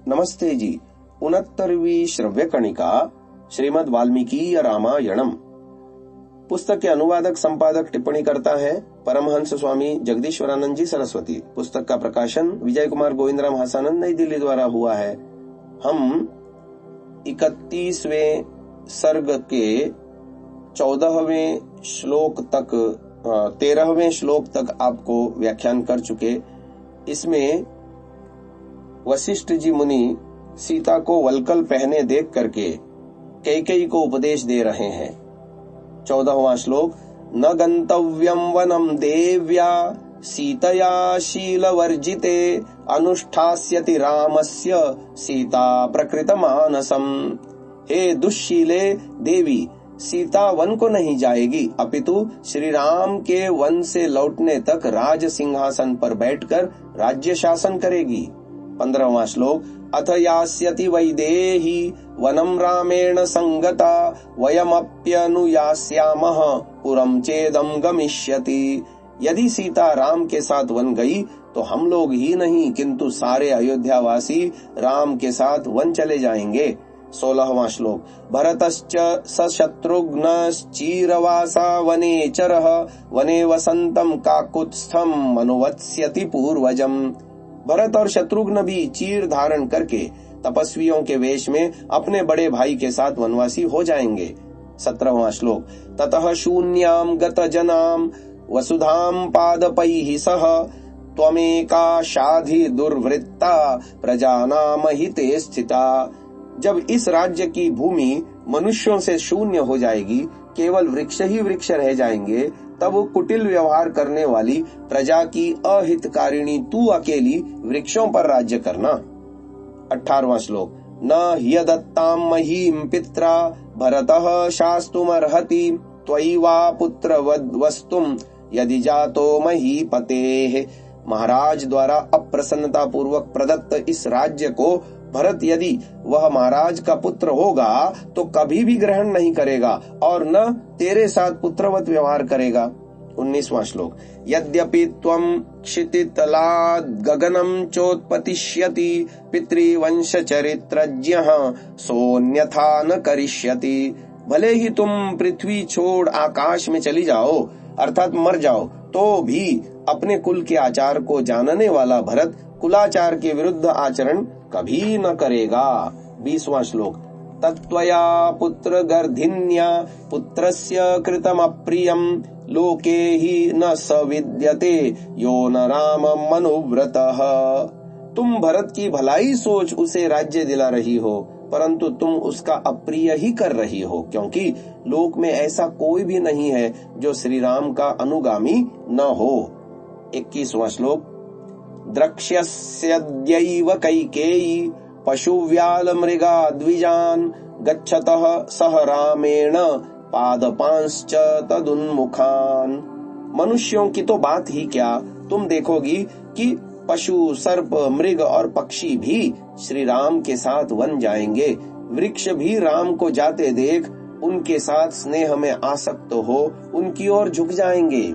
नमस्ते जी। 69वीं श्रव्य कणिका श्रीमद् वाल्मीकि रामायणम। पुस्तक के अनुवादक संपादक टिप्पणी करता है परमहंस स्वामी जगदीश्वरानंद जी सरस्वती। पुस्तक का प्रकाशन विजय कुमार गोविंदराम हसानंद नई दिल्ली द्वारा हुआ है। हम 31वें सर्ग के 13वें श्लोक तक आपको व्याख्यान कर चुके। इसमें वशिष्ठ जी मुनि सीता को वल्कल पहने देख करके कैकेयी को उपदेश दे रहे हैं। 14वां श्लोक, न गंतव्यम वनम देव्या सीतया शीलवर्जिते अनुष्ठास्यति रामस्य सीता प्रकृत मानसम। हे दुश्शीले देवी, सीता वन को नहीं जाएगी, अपितु श्री राम के वन से लौटने तक राज सिंहासन पर बैठकर राज्य शासन करेगी। 15वां श्लोक, अथ यास्यति वैदेही वनम रामेण संगता वयमप्यनुयास्यामः पुरं चेदम गमिष्यति। यदि सीता राम के साथ वन गई तो हम लोग ही नहीं किंतु सारे अयोध्यावासी राम के साथ वन चले जाएंगे। 16वां श्लोक, भरतश्च सशत्रुघ्नश्चीरवासा वनेचरः वने वसंतम काकुत्स्थम अनुवत्स्यति पूर्वजम। भरत और शत्रुघ्न भी चीर धारण करके तपस्वियों के वेश में अपने बड़े भाई के साथ वनवासी हो जाएंगे। 17वां श्लोक, ततः शून्याम गत जनाम वसुधाम पादपैहि सह त्वमेका शाधि दुर्वृत्ता प्रजानाम हिते स्थिता। जब इस राज्य की भूमि मनुष्यों से शून्य हो जाएगी, केवल वृक्ष ही वृक्ष रह जाएंगे, तब वो कुटिल व्यवहार करने वाली प्रजा की अहितकारिणी तू अकेली वृक्षों पर राज्य करना। 18वां श्लोक, न ह्यदत्तां महीम पित्रा भरतः शास्तुमर्हति त्वयि वा पुत्र वस्तुम यदि जातो महीपतेः। महाराज द्वारा अप्रसन्नता पूर्वक प्रदत्त इस राज्य को भरत यदि वह महाराज का पुत्र होगा तो कभी भी ग्रहण नहीं करेगा और न तेरे साथ पुत्रवत व्यवहार करेगा। 19वां श्लोक, यद्यपि त्वं क्षितितलाद् गगनं चोत्पतिष्यति पितृवंश चरित्रज्ञः सोऽन्यथा न करिष्यति। भले ही तुम पृथ्वी छोड़ आकाश में चली जाओ अर्थात मर जाओ, तो भी अपने कुल के आचार को जानने वाला भरत कुलाचार के विरुद्ध आचरण कभी न करेगा। 20वां श्लोक, तत्त्वया पुत्र गर्धिन्या पुत्रस्य कृतम अप्रियम लोके ही न स विद्यते यो न रामम अनुव्रतः। तुम भरत की भलाई सोच उसे राज्य दिला रही हो, परंतु तुम उसका अप्रिय ही कर रही हो, क्योंकि लोक में ऐसा कोई भी नहीं है जो श्री राम का अनुगामी न हो। 21वां श्लोक, द्रक्ष्यस्यद्यैव कैकेयी पशुव्याल मृगा द्विजान गच्छतः सह रामेण पादपांश्च तदुन्मुखान। मनुष्यों की तो बात ही क्या, तुम देखोगी कि पशु, सर्प, मृग और पक्षी भी श्री राम के साथ वन जाएंगे। वृक्ष भी राम को जाते देख उनके साथ स्नेह में आसक्त हो उनकी ओर झुक जाएंगे।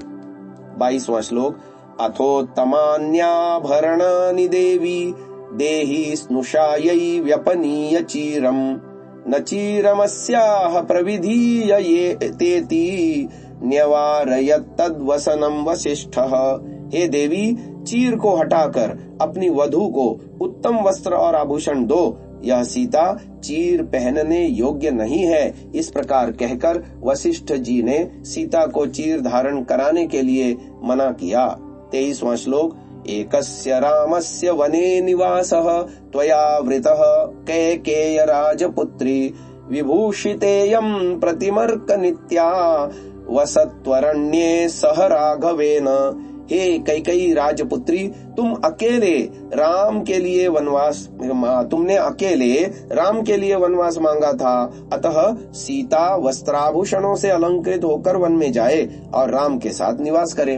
22वां श्लोक, अथोत्तमान्याभरणानि देवी देहि स्नुषायै व्यपनीय चीरम न चीरमस्याः प्रविधीयेतेति न्यवारयत्तद्वसनं वसिष्ठः। हे देवी, चीर को हटाकर अपनी वधू को उत्तम वस्त्र और आभूषण दो, यह सीता चीर पहनने योग्य नहीं है। इस प्रकार कहकर वशिष्ठ जी ने सीता को चीर धारण कराने के लिए मना किया। 23वां श्लोक, एकस्य रामस्य वने निवासः त्वया वृतः कैकेय राजपुत्री विभूषितेयं प्रतिमर्क नित्या वसत्वरण्ये सह राघवेन। हे कैकेयी राजपुत्री, तुमने अकेले राम के लिए वनवास मांगा था, अतः सीता वस्त्राभूषणों से अलंकृत होकर वन में जाए और राम के साथ निवास करे।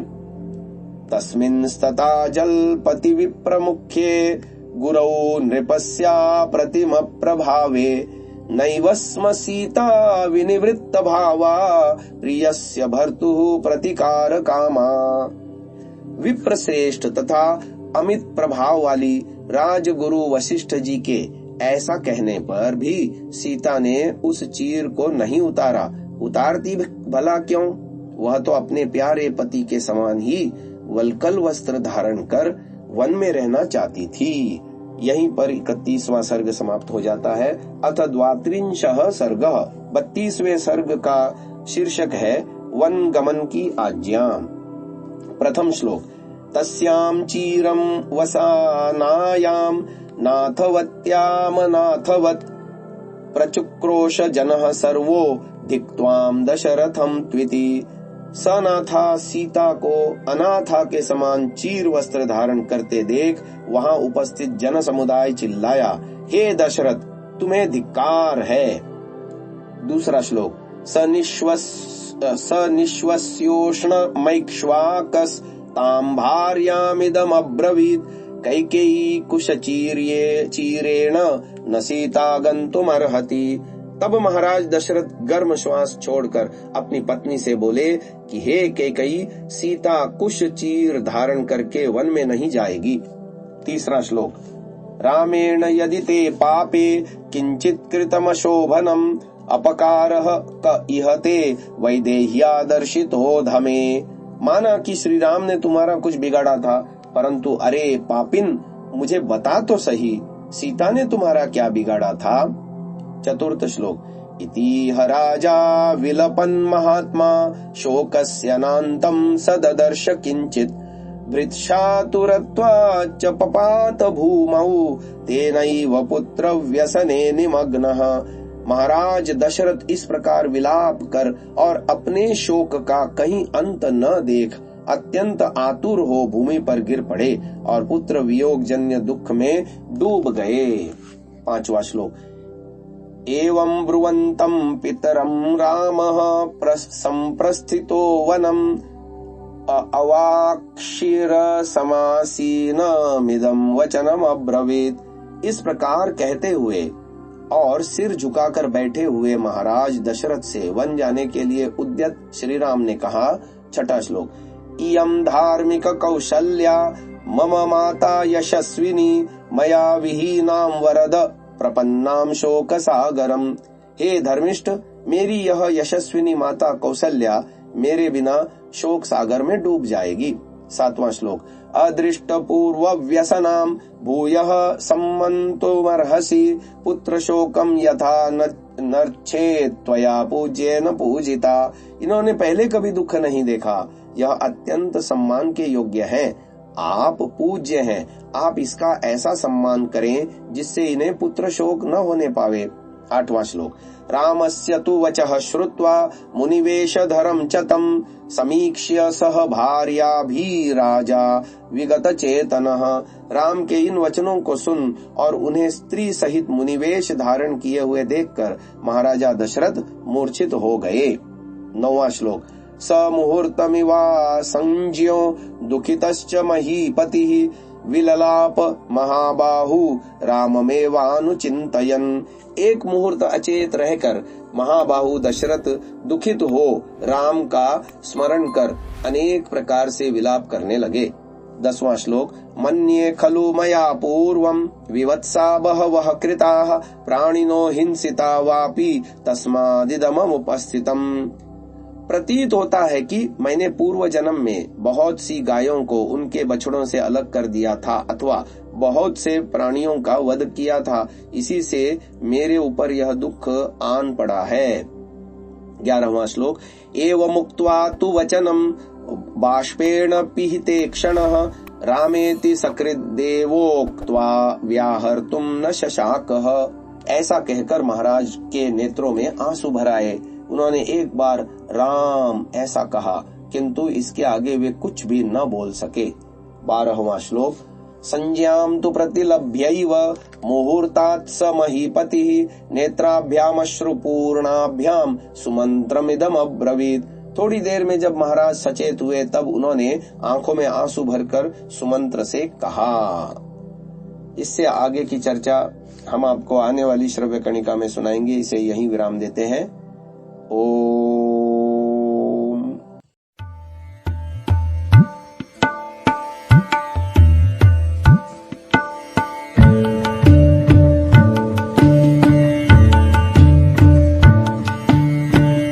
तस्मिंस्तता जलपति विप्रमुख्ये गुरौ नृपस्या प्रतिम प्रभावे नैव स्म सीता विनिवृत्त भावा प्रियस्य भर्तुः प्रतिकार कामा। विप्रश्रेष्ठ तथा अमित प्रभाव वाली राजगुरु वशिष्ठ जी के ऐसा कहने पर भी सीता ने उस चीर को नहीं उतारा। उतारती भला क्यों? वह तो अपने प्यारे पति के समान ही वल्कल वस्त्र धारण कर वन में रहना चाहती थी। यहीं पर 31वां सर्ग समाप्त हो जाता है। अथ द्वात्रिंशः सर्गः, 32वें सर्ग का शीर्षक है वन गमन की आज्ञा। प्रथम श्लोक। तस्यां चीरं वसानायां नाथवत्याम नाथवत् प्रचुक्रोश जनः सर्वो धिक्त्वां दशरथं त्विति। सनाथा सीता को अनाथा के समान चीर वस्त्र धारण करते देख वहां उपस्थित जन समुदाय चिल्लाया, हे दशरथ, तुम्हें धिक्कार है। दूसरा श्लोक। सनिश्वस्योष्ण मैक्ष्वाकस तां भार्यामिदम् अब्रवीत् कैकेयी कुशचीरेण न सीता गन्तुमर्हति। तब महाराज दशरथ गर्म श्वास छोड़कर अपनी पत्नी से बोले कि हे कैकेयी, सीता कुश चीर धारण करके वन में नहीं जाएगी। तीसरा श्लोक। रामेण यदि ते पापे किंचित कृतमशोभनम अपकारः क इहते वैदेह्या दर्शितो धमे। माना कि श्री राम ने तुम्हारा कुछ बिगाड़ा था, परंतु अरे पापिन, मुझे बता तो सही, सीता ने तुम्हारा क्या बिगाड़ा था। चतुर्थ श्लोक। इति राजा विलपन् महात्मा शोकस्य नान्तं सददर्श किंचित भृत्शातुरत्वाच्च पपात भूमौ तेनैव पुत्र व्यसने निमग्नः। महाराज दशरथ इस प्रकार विलाप कर और अपने शोक का कहीं अंत न देख अत्यंत आतुर हो भूमि पर गिर पड़े और पुत्र वियोग जन्य दुख में डूब गए। पांचवा श्लोक। एवं ब्रुवन्तं पितरं रामः संप्रस्थितो वनम् अवाक्षिर समासीनमिदं वचनम् अब्रवीत्। इस प्रकार कहते हुए और सिर झुकाकर बैठे हुए महाराज दशरथ से वन जाने के लिए उद्यत श्री राम ने कहा। छठा श्लोक। इयं धार्मिक कौशल्या मम माता यशस्विनी मया विहीनां वरद प्रपन्नाम शोक सागरम। हे धर्मिष्ठ, मेरी यह यशस्विनी माता कौशल्या मेरे बिना शोक सागर में डूब जाएगी। सातवां श्लोक। अदृष्ट पूर्व व्यसनाम भूयः सम्मन्तुमर्हसि पुत्र शोकम यथा नर्छेत् त्वया पूज्येन पूजिता। इन्होंने पहले कभी दुख नहीं देखा, यह अत्यंत सम्मान के योग्य है। आप पूज्य हैं, आप इसका ऐसा सम्मान करें जिससे इन्हें पुत्र शोक न होने पावे। आठवां श्लोक। रामस्य तु वचः श्रुत्वा मुनिवेशधरं च तं समीक्ष्य सह भार्याभि राजा विगत चेतनः। राम के इन वचनों को सुन और उन्हें स्त्री सहित मुनिवेश धारण किए हुए देखकर महाराजा दशरथ मूर्छित हो गए। नौवां श्लोक। स मुहूर्तमिवा संज्ञो दुखितश्च महीपतिः विललाप महाबाहु राममेवानुचिन्तयन्। एक मुहूर्त अचेत रहकर महाबाहु दशरथ दुखित हो राम का स्मरण कर अनेक प्रकार से विलाप करने लगे। 10वां श्लोक। मन्ये खलु मया पूर्वं विवत्सा बहवः कृताः प्राणिनो हिंसिता वापि तस्मादिदमुपस्थितम्। प्रतीत होता है कि मैंने पूर्व जन्म में बहुत सी गायों को उनके बछड़ों से अलग कर दिया था अथवा बहुत से प्राणियों का वध किया था, इसी से मेरे ऊपर यह दुख आन पड़ा है। 11वां श्लोक। एवं मुक्त्वा तु वचनम बाष्पेण पिहिते क्षणः रामेति सकृद्देवोक्त्वा व्याहर्तुं न शशाकः। ऐसा कहकर महाराज के नेत्रों में आंसू भर आए। उन्होंने एक बार राम ऐसा कहा, किंतु इसके आगे वे कुछ भी न बोल सके। 12वां श्लोक। संज्ञां तु प्रतिलभ्यैव मुहूर्तात् स महीपतिः नेत्राभ्यामश्रुपूर्णाभ्याम सुमंत्रमिदम् अब्रवीत्। थोड़ी देर में जब महाराज सचेत हुए तब उन्होंने आंखों में आंसू भरकर सुमंत्र से कहा। इससे आगे की चर्चा हम आपको आने वाली श्रव्य कणिका में सुनाएंगे। इसे यहीं विराम देते हैं। ओम